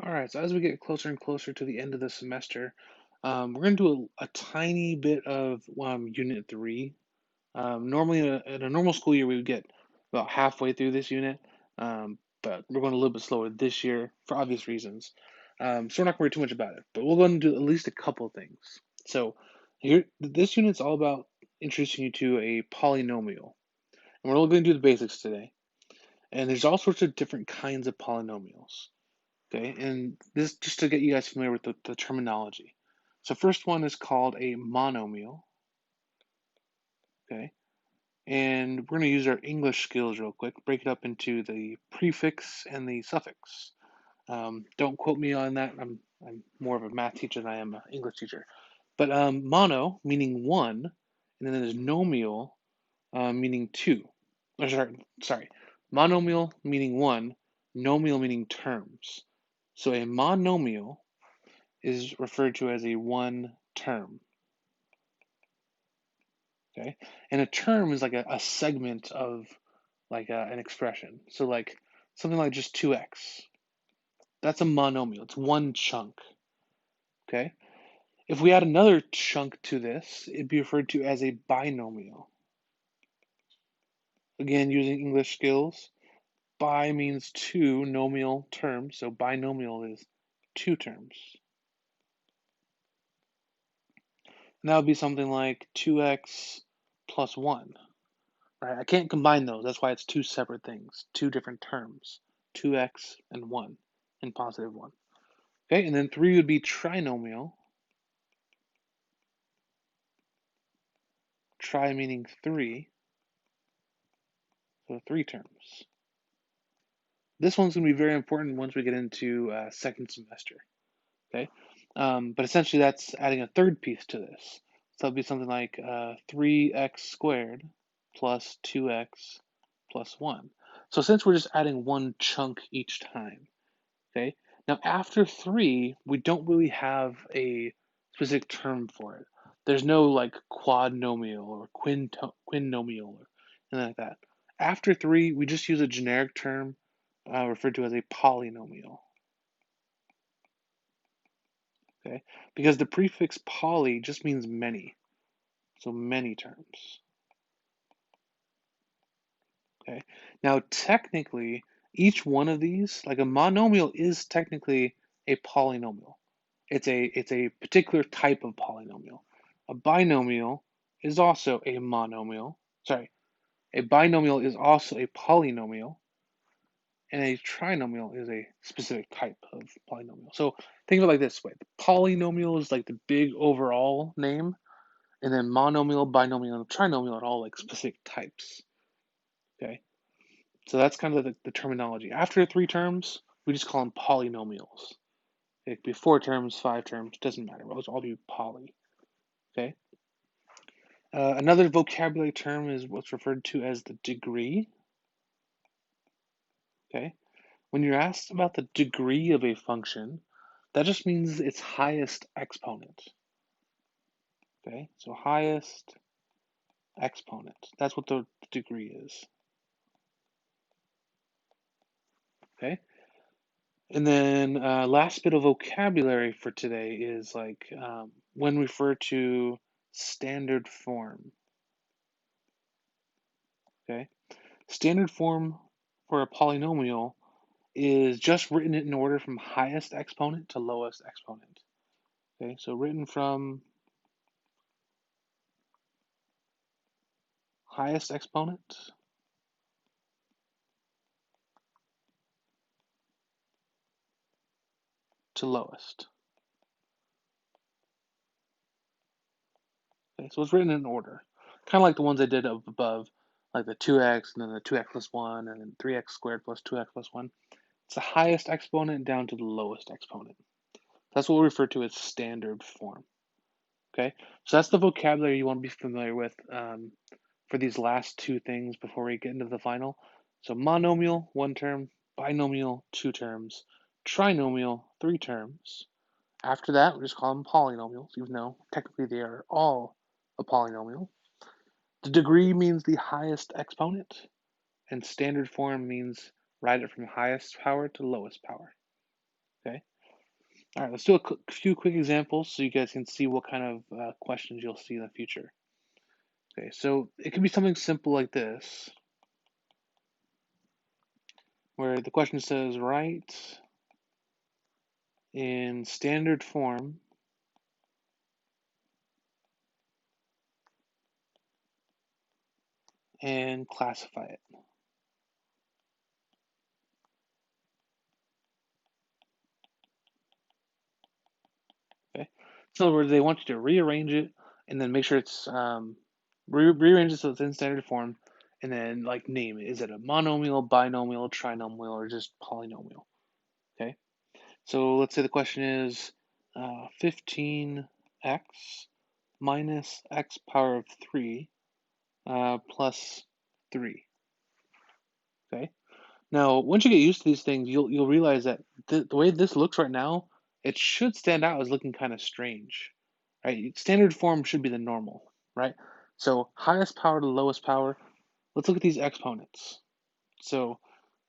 All right, so as we get closer and closer to the end of the semester, we're going to do a tiny bit of Unit 3. Normally, in a normal school year, we would get about halfway through this unit, but we're going a little bit slower this year for obvious reasons. So we're not going to worry too much about it, but we're going to do at least a couple things. So here, this unit's all about introducing you to a polynomial, and we're only going to do the basics today. And there's all sorts of different kinds of polynomials. Okay, and this just to get you guys familiar with the terminology. So first one is called a monomial. Okay, and we're going to use our English skills real quick, break it up into the prefix and the suffix. Don't quote me on that. I'm more of a math teacher than I am an English teacher. But mono meaning one, and then there's nomial meaning two. Or sorry, monomial meaning one, nomial meaning terms. So a monomial is referred to as a one term. Okay, and a term is like a segment of like an expression. So like something like just 2x. That's a monomial. It's one chunk. Okay. If we add another chunk to this, it'd be referred to as a binomial. Again, using English skills, bi means two nomial terms, so binomial is two terms. And that would be something like 2x plus 1. Right? I can't combine those. That's why it's two separate things, two different terms, 2x and 1 and positive 1. Okay, and then 3 would be trinomial. Tri meaning 3, so 3 terms. This one's going to be very important once we get into second semester. Okay, but essentially that's adding a third piece to this. So it'll be something like 3x squared plus 2x plus 1. So since we're just adding one chunk each time, okay, now after 3, we don't really have a specific term for it. There's no like quadnomial or quinnomial or anything like that. After 3, we just use a generic term referred to as a polynomial. Okay, because the prefix poly just means many, so many terms. Okay, now technically, each one of these, like a monomial, is technically a polynomial. It's a particular type of polynomial. A binomial is also a monomial. Sorry, a binomial is also a polynomial, and a trinomial is a specific type of polynomial. So think of it like this way: the polynomial is like the big overall name, and then monomial, binomial, and trinomial are all like specific types. Okay, so that's kind of the terminology. After 3 terms, we just call them polynomials. It could be 4 terms, 5 terms, doesn't matter. We'll all do poly. Okay. Another vocabulary term is what's referred to as the degree. Okay. When you're asked about the degree of a function, that just means its highest exponent. Okay. So highest exponent. That's what the degree is. Okay. And then last bit of vocabulary for today is like when we refer to standard form. Okay. Standard form for a polynomial is just written in order from highest exponent to lowest exponent. Okay, so written from highest exponent to lowest. Okay, so it's written in order, kind of like the ones I did up above, like the 2x and then the 2x plus 1 and then 3x squared plus 2x plus 1. It's the highest exponent down to the lowest exponent. That's what we refer to as standard form. Okay, so that's the vocabulary you want to be familiar with for these last two things before we get into the final. So monomial, one term, binomial, two terms, trinomial, three terms. After that, we just call them polynomials, even though technically they are all a polynomial. The degree means the highest exponent, and standard form means write it from highest power to lowest power. Okay. All right, let's do a few quick examples so you guys can see what kind of questions you'll see in the future. Okay, so it can be something simple like this, where the question says, write in standard form and classify it. Okay, so in other words, they want you to rearrange it and then make sure it's rearrange it so it's in standard form, and then like name it. Is it a monomial, binomial, trinomial, or just polynomial? Okay, so let's say the question is 15x minus x power of 3 plus 3. Okay. Now, once you get used to these things, you'll realize that the way this looks right now, it should stand out as looking kind of strange, right? Standard form should be the normal, right? So highest power to lowest power. Let's look at these exponents. So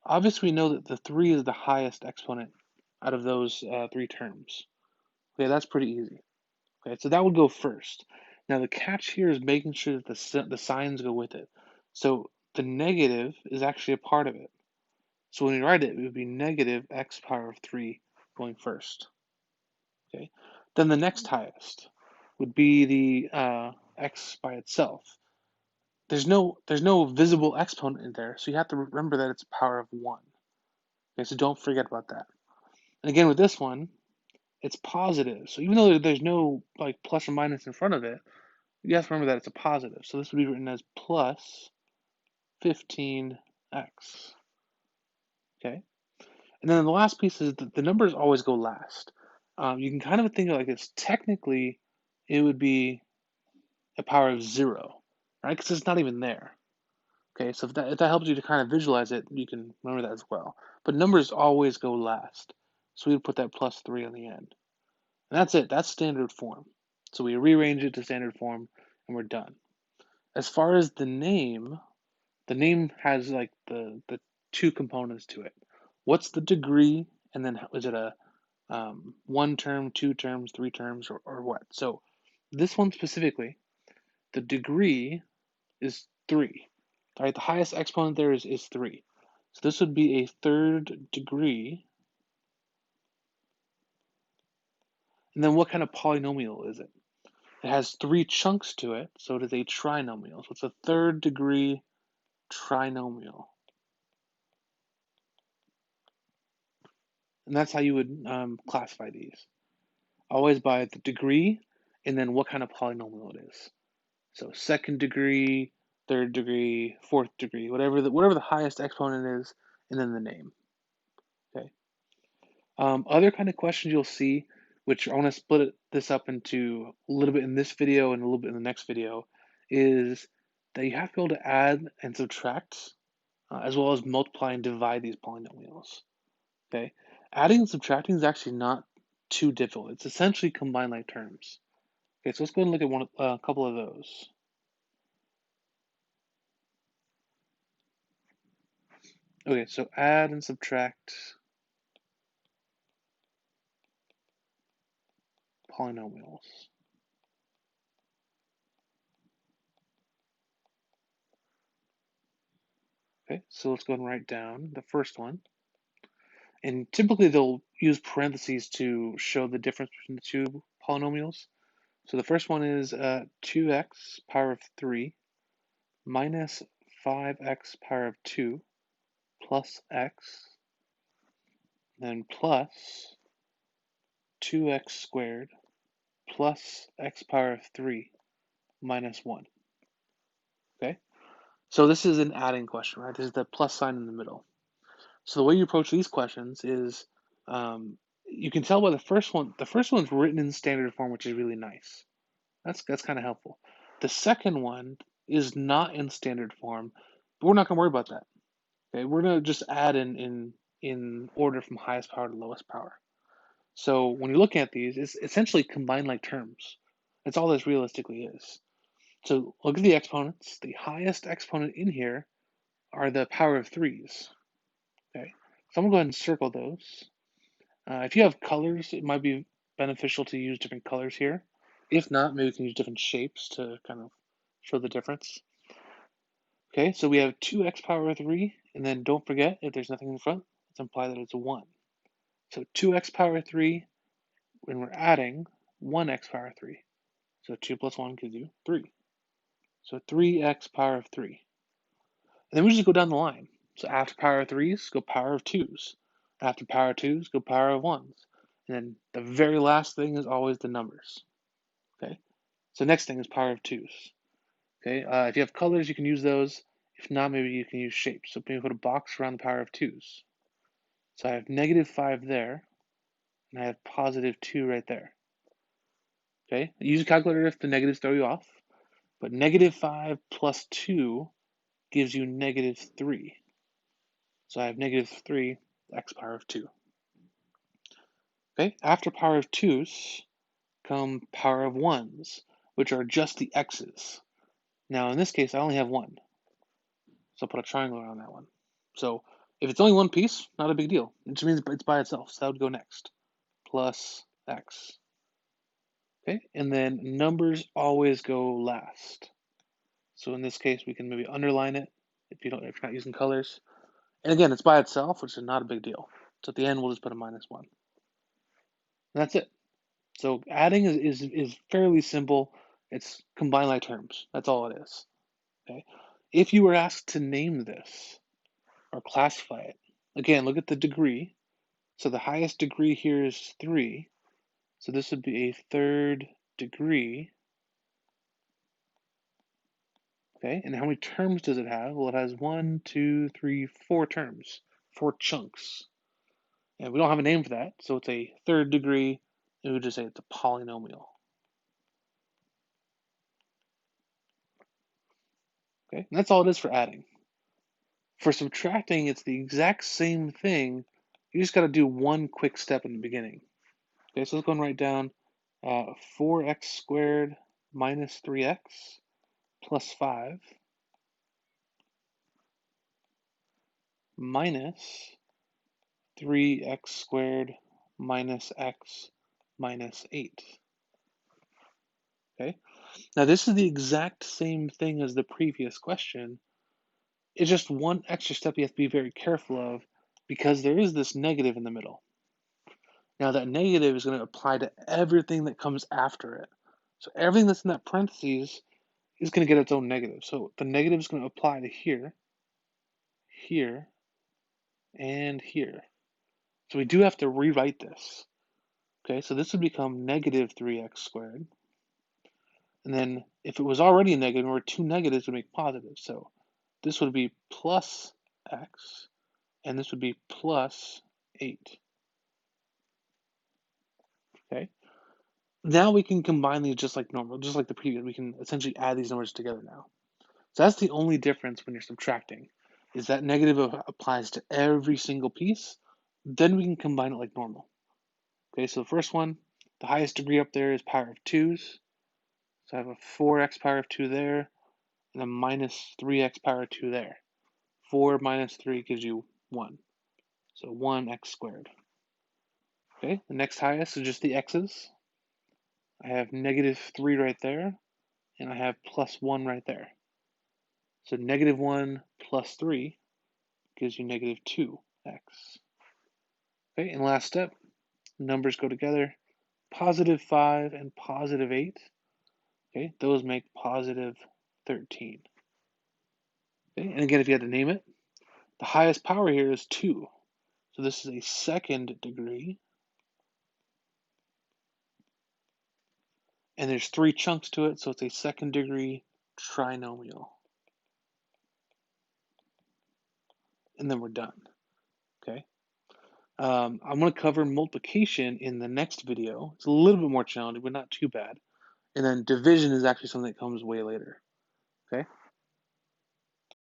obviously we know that the 3 is the highest exponent out of those three terms. Okay, that's pretty easy. Okay, so that would go first. Now the catch here is making sure that the signs go with it. So the negative is actually a part of it. So when you write it, it would be negative x power of 3 going first. Okay. Then the next highest would be the x by itself. There's no visible exponent in there, so you have to remember that it's a power of 1. Okay, so don't forget about that. And again, with this one, it's positive. So even though there's no like plus or minus in front of it, you have to remember that it's a positive. So this would be written as plus 15x. Okay. And then the last piece is that the numbers always go last. You can kind of think of it like this. Technically, it would be a power of 0, right? Because it's not even there. Okay, so if that helps you to kind of visualize it, you can remember that as well. But numbers always go last. So we would put that plus 3 on the end. And that's it. That's standard form. So we rearrange it to standard form, and we're done. As far as the name has like the two components to it. What's the degree, and then is it a one term, two terms, three terms, or what? So this one specifically, the degree is 3. All right, the highest exponent there is 3. So this would be a third degree. And then what kind of polynomial is it? It has 3 chunks to it, so it is a trinomial. So it's a third degree trinomial. And that's how you would classify these. Always by the degree and then what kind of polynomial it is. So second degree, third degree, fourth degree, whatever the highest exponent is, and then the name. Okay. Other kind of questions you'll see, which I want to split this up into a little bit in this video and a little bit in the next video, is that you have to be able to add and subtract, as well as multiply and divide these polynomials. Okay. Adding and subtracting is actually not too difficult. It's essentially combined like terms. Okay, so let's go and look at a couple of those. Okay, so add and subtract polynomials. Okay, so let's go and write down the first one. And typically they'll use parentheses to show the difference between the two polynomials. So the first one is 2x power of 3 minus 5x power of 2 plus x, then plus 2x squared plus x power of 3 minus 1. Okay? So this is an adding question, right? This is the plus sign in the middle. So the way you approach these questions is you can tell by the first one. The first one's written in standard form, which is really nice. That's kind of helpful. The second one is not in standard form, but we're not going to worry about that. Okay, we're going to just add in order from highest power to lowest power. So when you're looking at these, it's essentially combined like terms. That's all this realistically is. So look at the exponents. The highest exponent in here are the power of 3s. Okay, so I'm gonna go ahead and circle those. If you have colors, it might be beneficial to use different colors here. If not, maybe we can use different shapes to kind of show the difference. Okay, so we have 2x power 3, and then don't forget, if there's nothing in front, let's imply that it's a 1. So 2x power 3, when we're adding 1x power 3. So 2 plus 1 gives you 3. So 3x power of 3. And then we just go down the line. So after power of 3's, go power of 2's. After power of 2's, go power of 1's. And then the very last thing is always the numbers. Okay, so next thing is power of 2's. Okay, if you have colors, you can use those. If not, maybe you can use shapes. So maybe put a box around the power of 2's. So I have negative 5 there, and I have positive 2 right there. Okay, use a calculator if the negatives throw you off. But negative 5 plus 2 gives you negative 3. So I have negative 3 x power of 2. Okay, after power of 2's come power of 1's, which are just the x's. Now in this case, I only have 1. So I'll put a triangle around that one. So if it's only one piece, not a big deal. It just means it's by itself. So that would go next. Plus x. Okay, and then numbers always go last. So in this case, we can maybe underline it if you're not using colors. And again, it's by itself, which is not a big deal. So at the end, we'll just put a -1. And that's it. So adding is fairly simple. It's combine like terms. That's all it is. Okay. If you were asked to name this or classify it, again, look at the degree. So the highest degree here is 3. So this would be a third degree. Okay, and how many terms does it have? Well, it has 1, 2, 3, 4 terms, 4 chunks. And we don't have a name for that, so it's a third degree, and we would just say it's a polynomial. Okay, and that's all it is for adding. For subtracting, it's the exact same thing. You just got to do one quick step in the beginning. Okay, so let's go and write down 4x squared minus 3x plus 5 minus 3x squared minus x minus 8. Okay, now this is the exact same thing as the previous question. It's just one extra step you have to be very careful of because there is this negative in the middle. Now that negative is going to apply to everything that comes after it. So everything that's in that parentheses is going to get its own negative. So the negative is going to apply to here, here, and here. So we do have to rewrite this. Okay, so this would become negative 3x squared. And then if it was already a negative, remember 2 negatives would make positive. So this would be plus x, and this would be plus 8. Okay, now we can combine these just like normal, just like the previous. We can essentially add these numbers together now. So that's the only difference when you're subtracting, is that negative applies to every single piece. Then we can combine it like normal. Okay, so the first one, the highest degree up there is power of 2's. So I have a 4x power of 2 there, and a minus 3x power of 2 there. 4 minus 3 gives you 1. So 1x squared. Okay, the next highest is just the x's. I have negative 3 right there, and I have plus 1 right there. So negative 1 plus 3 gives you negative 2x. Okay, and last step, numbers go together. Positive 5 and positive 8. Okay, those make positive 13. Okay, and again, if you had to name it, the highest power here is 2. So this is a second degree. And there's 3 chunks to it, so it's a second degree trinomial. And then we're done. Okay. I'm going to cover multiplication in the next video. It's a little bit more challenging, but not too bad. And then division is actually something that comes way later. Okay.